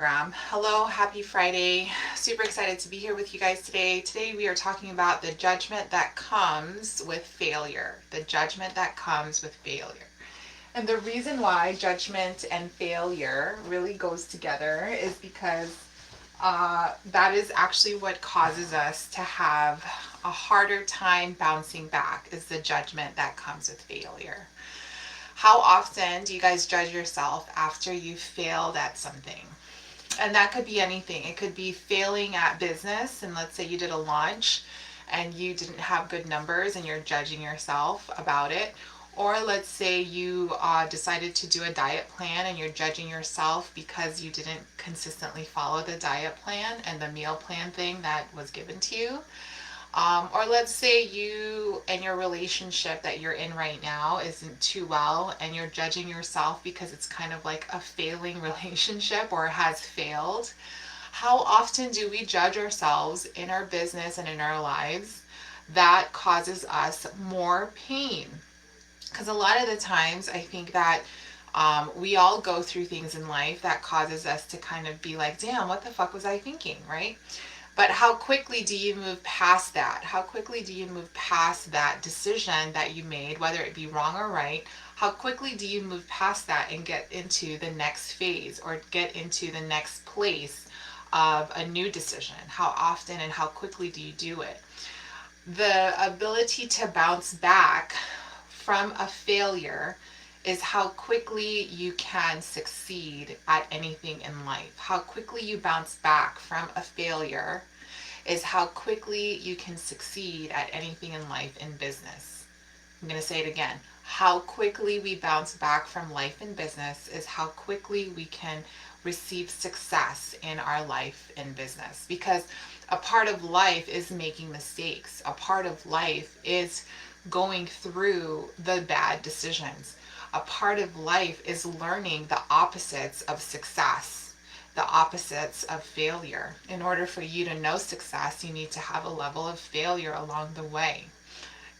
Hello, happy Friday. Super excited to be here with you guys today. Today we are talking about the judgment that comes with failure. The judgment that comes with failure. And the reason why judgment and failure really goes together is because that is actually what causes us to have a harder time bouncing back, is the judgment that comes with failure. How often do you guys judge yourself after you failed at something? And that could be anything. It could be failing at business, and let's say you did a launch and you didn't have good numbers and you're judging yourself about it. Or let's say you decided to do a diet plan and you're judging yourself because you didn't consistently follow the diet plan and the meal plan thing that was given to you. Or let's say you and your relationship that you're in right now isn't too well and you're judging yourself because it's kind of like a failing relationship or has failed. How often do we judge ourselves in our business and in our lives? That causes us more pain. Because a lot of the times I think that we all go through things in life that causes us to kind of be like, damn, what the fuck was I thinking, right? But how quickly do you move past that? How quickly do you move past that decision that you made, whether it be wrong or right? How quickly do you move past that and get into the next phase or get into the next place of a new decision? How often and how quickly do you do it? The ability to bounce back from a failure is how quickly you can succeed at anything in life. How quickly you bounce back from a failure is how quickly you can succeed at anything in life and business. I'm going to say it again. How quickly we bounce back from life and business is how quickly we can receive success in our life and business. Because a part of life is making mistakes. A part of life is going through the bad decisions. A part of life is learning the opposites of success, the opposites of failure. In order for you to know success, you need to have a level of failure along the way.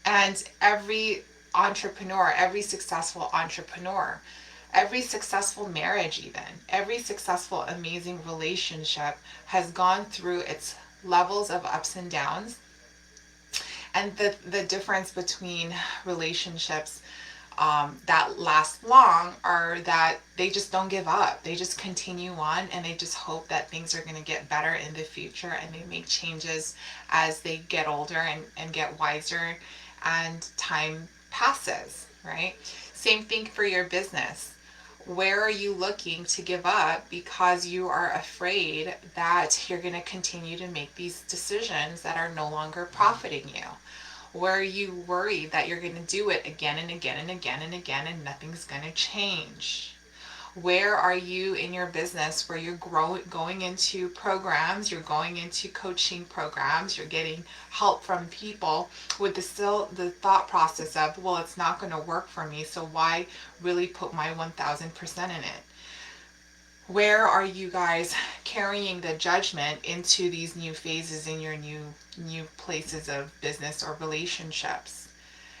And every entrepreneur, every successful entrepreneur, every successful marriage, even every successful, amazing relationship has gone through its levels of ups and downs. And the difference between relationships that last long are that they just don't give up. They just continue on and they just hope that things are going to get better in the future, and they make changes as they get older and get wiser and time passes, right? Same thing for your business. Where are you looking to give up because you are afraid that you're going to continue to make these decisions that are no longer profiting you? Where are you worried that you're going to do it again and again and again and again and nothing's going to change? Where are you in your business where you're going into programs, you're going into coaching programs, you're getting help from people with the thought process of, well, it's not going to work for me, so why really put my 1000% in it? Where are you guys carrying the judgment into these new phases in your new places of business or relationships?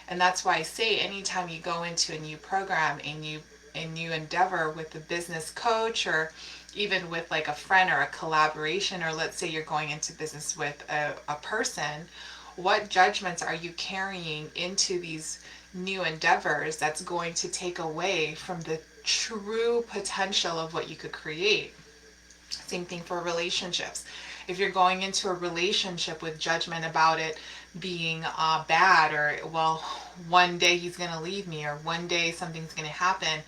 And that's why I say anytime you go into a new program, a new endeavor with a business coach, or even with like a friend or a collaboration, or let's say you're going into business with a person, what judgments are you carrying into these new endeavors that's going to take away from the true potential of what you could create? Same thing for relationships. If you're going into a relationship with judgment about it being bad, or, well, one day he's going to leave me, or one day something's going to happen,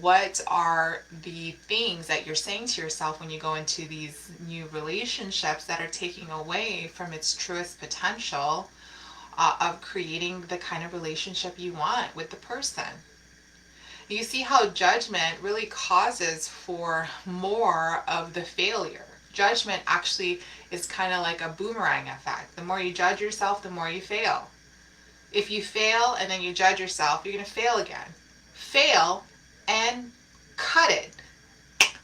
what are the things that you're saying to yourself when you go into these new relationships that are taking away from its truest potential of creating the kind of relationship you want with the person? You see how judgment really causes for more of the failure. Judgment actually is kind of like a boomerang effect. The more you judge yourself, the more you fail. If you fail and then you judge yourself, you're going to fail again. Fail and cut it.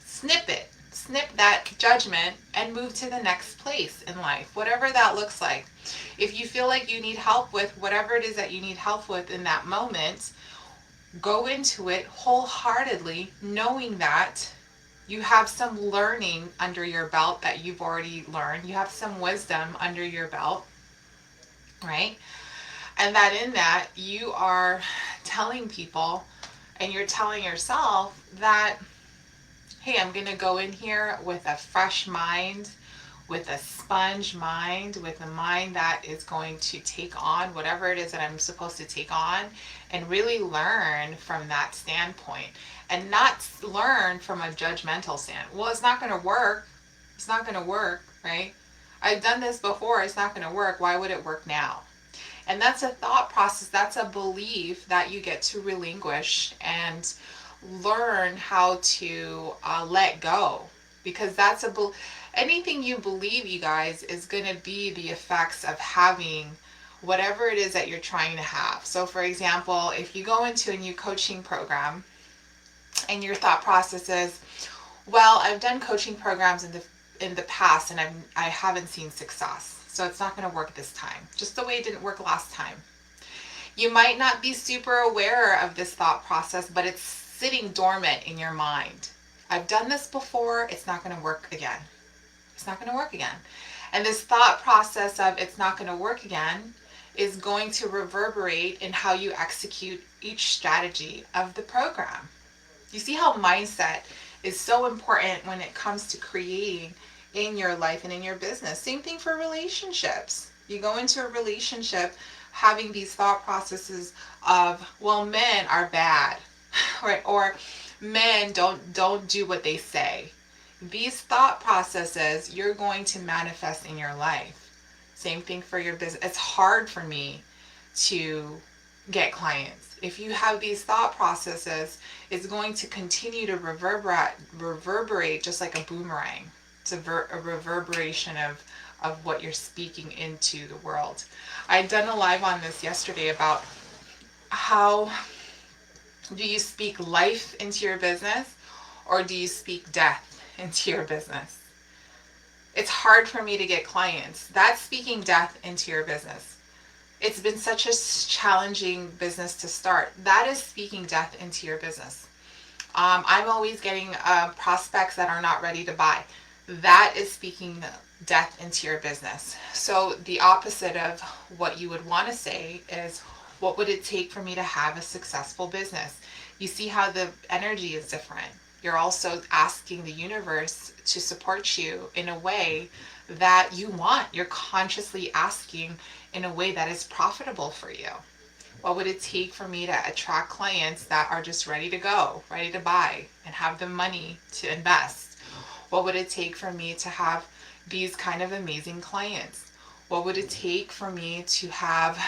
Snip it. Snip that judgment and move to the next place in life, whatever that looks like. If you feel like you need help with whatever it is that you need help with in that moment, go into it wholeheartedly, knowing that You have some learning under your belt that you've already learned. You have some wisdom under your belt, right? And that in that, you are telling people and you're telling yourself that, hey, I'm going to go in here with a fresh mind, with a sponge mind, with a mind that is going to take on whatever it is that I'm supposed to take on and really learn from that standpoint and not learn from a judgmental stand. Well, it's not going to work. It's not going to work, right? I've done this before. It's not going to work. Why would it work now? And that's a thought process. That's a belief that you get to relinquish and learn how to let go, because that's anything you believe, you guys, is going to be the effects of having whatever it is that you're trying to have. So for example, if you go into a new coaching program and your thought process is, well, I've done coaching programs in the past and I haven't seen success, so it's not going to work this time, just the way it didn't work last time. You might not be super aware of this thought process, but it's sitting dormant in your mind. I've done this before, it's not going to work again. It's not going to work again. And this thought process of it's not going to work again is going to reverberate in how you execute each strategy of the program. You see how mindset is so important when it comes to creating in your life and in your business. Same thing for relationships. You go into a relationship having these thought processes of, well, men are bad, right? Or men don't do what they say. These thought processes you're going to manifest in your life. Same thing for your business. It's hard for me to get clients. If you have these thought processes, it's going to continue to reverberate just like a boomerang. It's a reverberation of what you're speaking into the world. I had done a live on this yesterday about how do you speak life into your business or do you speak death into your business? It's hard for me to get clients. That's speaking death into your business. It's been such a challenging business to start. That is speaking death into your business. I'm always getting prospects that are not ready to buy. That is speaking death into your business. So the opposite of what you would want to say is, what would it take for me to have a successful business? You see how the energy is different. You're also asking the universe to support you in a way that you want. You're consciously asking in a way that is profitable for you. What would it take for me to attract clients that are just ready to go, ready to buy, and have the money to invest? What would it take for me to have these kind of amazing clients? What would it take for me to have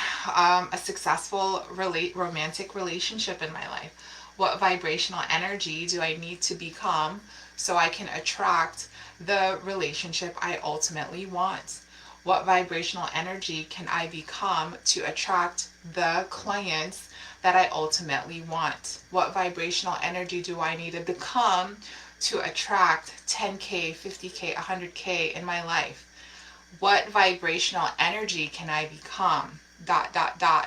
a successful romantic relationship in my life? What vibrational energy do I need to become so I can attract the relationship I ultimately want? What vibrational energy can I become to attract the clients that I ultimately want? What vibrational energy do I need to become to attract 10K, 50K, 100K in my life? What vibrational energy can I become? ...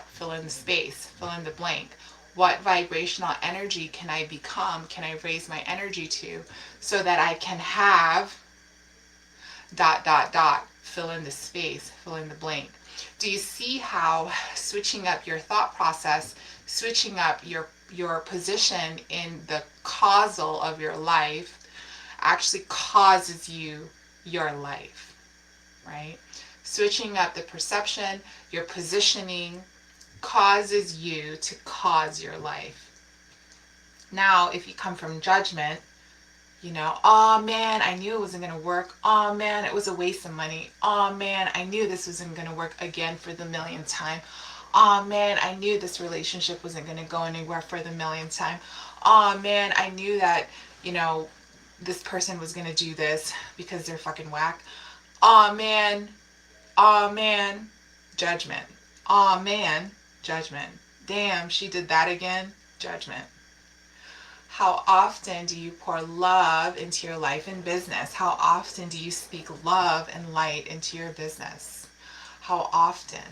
Fill in the space, fill in the blank. What vibrational energy can I become, can I raise my energy to, so that I can have ... Fill in the space, fill in the blank. Do you see how switching up your thought process, switching up your position in the causal of your life actually causes you your life, right? Switching up the perception, your positioning causes you to cause your life. Now, if you come from judgment, you know, oh man, I knew it wasn't going to work. Oh man, it was a waste of money. Oh man, I knew this wasn't going to work again for the millionth time. Oh man, I knew this relationship wasn't going to go anywhere for the millionth time. Oh man, I knew that, you know, this person was going to do this because they're fucking whack. Oh man, judgment. Oh man, judgment. Damn, she did that again, judgment. How often do you pour love into your life and business? How often do you speak love and light into your business? How often?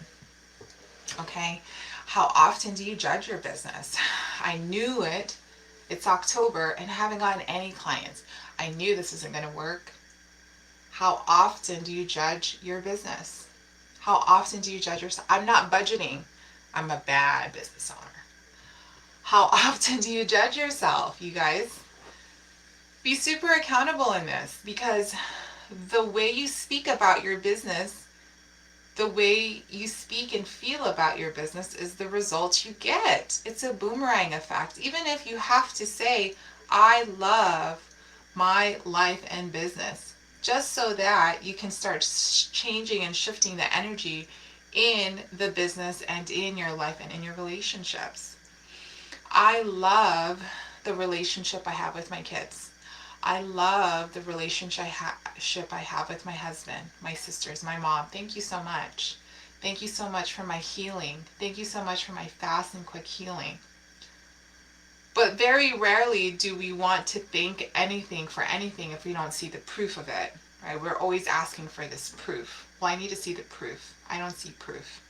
Okay? How often do you judge your business? I knew it. It's October and I haven't gotten any clients. I knew this isn't going to work. How often do you judge your business? How often do you judge yourself? I'm not budgeting. I'm a bad business owner. How often do you judge yourself, you guys? Be super accountable in this, because the way you speak about your business, the way you speak and feel about your business is the results you get. It's a boomerang effect. Even if you have to say, I love my life and business, just so that you can start changing and shifting the energy in the business and in your life and in your relationships. I love the relationship I have with my kids. I love the relationship I have with my husband, my sisters, my mom. Thank you so much. Thank you so much for my healing. Thank you so much for my fast and quick healing. But very rarely do we want to thank anything for anything if we don't see the proof of it, right? We're always asking for this proof. Well, I need to see the proof. I don't see proof.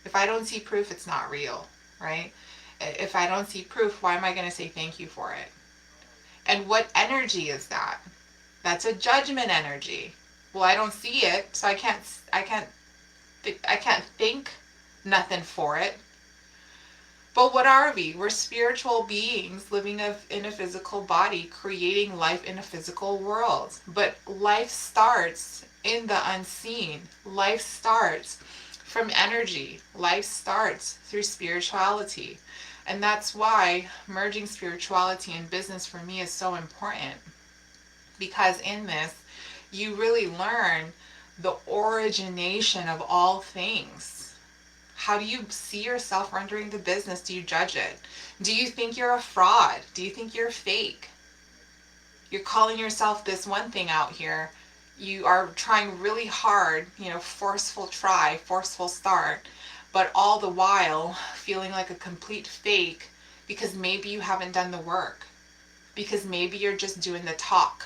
If I don't see proof, it's not real, right? If I don't see proof, why am I going to say thank you for it? And what energy is that? That's a judgment energy. Well, I don't see it, so I can't think nothing for it. But what are we? We're spiritual beings living in a physical body, creating life in a physical world. But life starts in the unseen. Life starts from energy. Life starts through spirituality. And that's why merging spirituality and business for me is so important. Because in this, you really learn the origination of all things. How do you see yourself rendering the business? Do you judge it? Do you think you're a fraud? Do you think you're fake? You're calling yourself this one thing out here. You are trying really hard, forceful try, forceful start, but all the while feeling like a complete fake because maybe you haven't done the work. Because maybe you're just doing the talk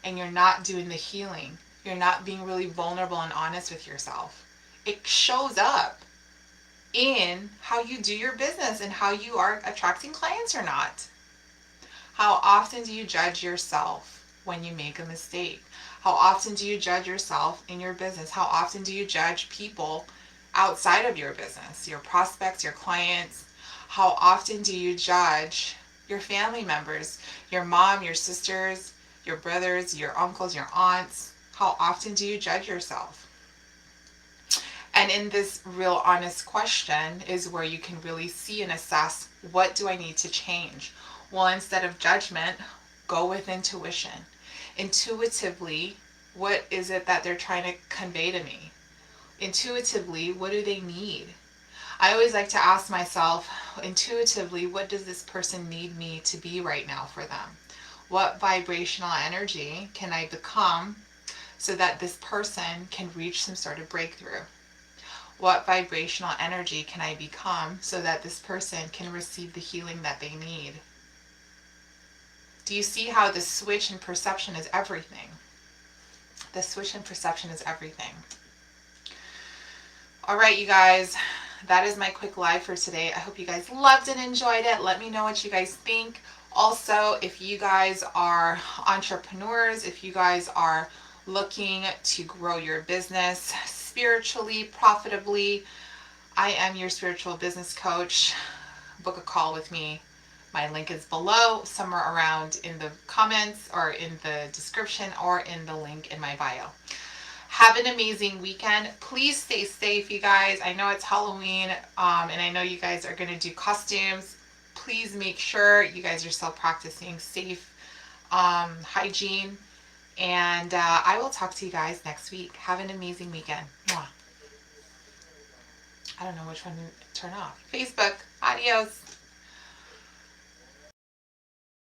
and you're not doing the healing. You're not being really vulnerable and honest with yourself. It shows up in how you do your business and how you are attracting clients or not. How often do you judge yourself when you make a mistake? How often do you judge yourself in your business? How often do you judge people outside of your business, your prospects, your clients? How often do you judge your family members, your mom, your sisters, your brothers, your uncles, your aunts? How often do you judge yourself? And in this real honest question is where you can really see and assess, what do I need to change? Well, instead of judgment, go with intuition. Intuitively, what is it that they're trying to convey to me? Intuitively, what do they need? I always like to ask myself, intuitively, what does this person need me to be right now for them? What vibrational energy can I become so that this person can reach some sort of breakthrough? What vibrational energy can I become so that this person can receive the healing that they need? Do you see how the switch in perception is everything? The switch in perception is everything. All right, you guys, that is my quick live for today. I hope you guys loved and enjoyed it. Let me know what you guys think. Also, if you guys are entrepreneurs, if you guys are looking to grow your business spiritually, profitably, I am your spiritual business coach. Book a call with me. My link is below, somewhere around in the comments or in the description or in the link in my bio. Have an amazing weekend. Please stay safe, you guys. I know it's Halloween, and I know you guys are going to do costumes. Please make sure you guys are still practicing safe hygiene. And I will talk to you guys next week. Have an amazing weekend. Mwah. I don't know which one to turn off. Facebook. Adios.